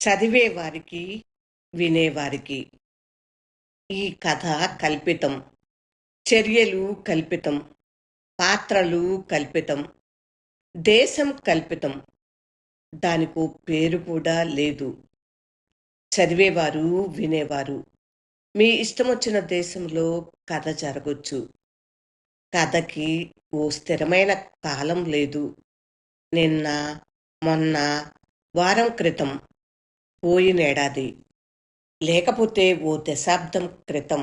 చదివేవారికి, వినేవారికి ఈ కథ కల్పితం. చర్యలు కల్పితం. పాత్రలు కల్పితం. దేశం కల్పితం. దానికో పేరు కూడా లేదు. చదివేవారు, వినేవారు. మీ ఇష్టమొచ్చిన దేశంలో కథ జరగొచ్చు. కథకి ఓ స్థిరమైన కాలం లేదు. నిన్న, మొన్న, వారం క్రితం, పోయినేడాది, లేకపోతే ఓ దశాబ్దం క్రితం.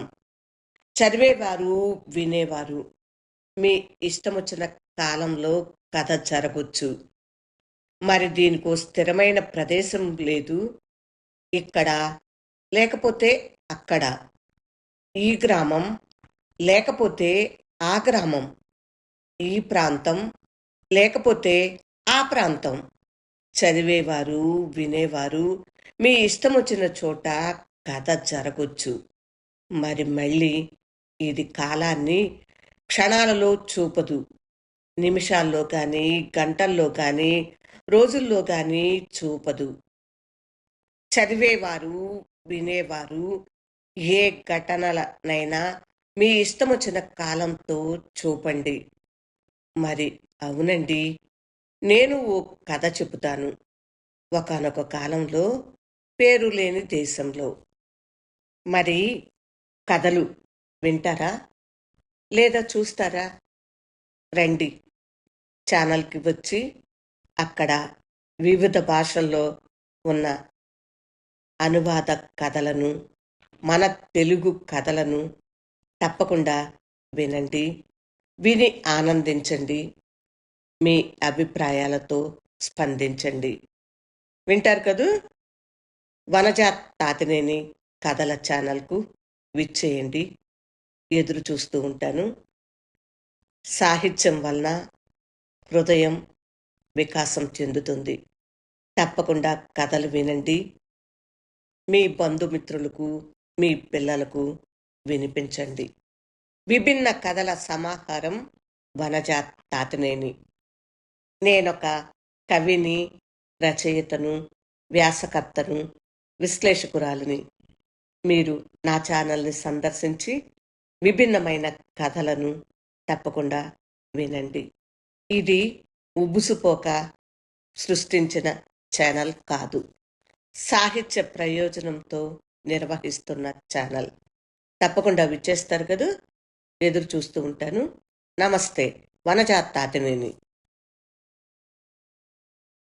చదివేవారు, వినేవారు. మీ ఇష్టమొచ్చిన కాలంలో కథ జరగొచ్చు. మరి దీనికో స్థిరమైన ప్రదేశం లేదు. ఇక్కడ, లేకపోతే అక్కడ. ఈ గ్రామం, లేకపోతే ఆ గ్రామం. ఈ ప్రాంతం, లేకపోతే ఆ ప్రాంతం. చదివేవారు, వినేవారు. మీ ఇష్టమొచ్చిన చోట కథ జరగొచ్చు. మరి మళ్ళీ ఇది కాలాన్ని క్షణాలలో చూపదు. నిమిషాల్లో కానీ, గంటల్లో కానీ, రోజుల్లో కానీ చూపదు. చదివేవారు, వినేవారు ఏ ఘటనలనైనా మీ ఇష్టమొచ్చిన కాలంతో చూపండి. మరి అవునండి, నేను ఓ కథ చెబుతాను. ఒకానొక కాలంలో, పేరు లేని దేశంలో. మరి కథలు వింటారా? లేదా చూస్తారా? రండి, ఛానల్‌కి వచ్చి అక్కడ వివిధ భాషల్లో ఉన్న అనువాద కథలను, మన తెలుగు కథలను తప్పకుండా వినండి. విని ఆనందించండి. మీ అభిప్రాయాలతో స్పందించండి. వింటారు కదూ! వనజ తాతినేని కథల ఛానల్‌కు విచ్చేయండి. ఎదురు చూస్తూ ఉంటాను. సాహిత్యం వలన హృదయం వికాసం చెందుతుంది. తప్పకుండా కథలు వినండి. మీ బంధుమిత్రులకు, మీ పిల్లలకు వినిపించండి. విభిన్న కథల సమాహారం వనజ తాతినేని. నేనొక కవిని, రచయితను, వ్యాసకర్తను, విశ్లేషకురాలిని. మీరు నా ఛానల్ని సందర్శించి విభిన్నమైన కథలను తప్పకుండా వినండి. ఇది ఉబుసుపోక సృష్టించిన ఛానల్ కాదు. సాహిత్య ప్రయోజనంతో నిర్వహిస్తున్న ఛానల్. తప్పకుండా విచ్చేస్తారు కదూ! ఎదురు చూస్తూ ఉంటాను. నమస్తే. వనజ తాతినేని.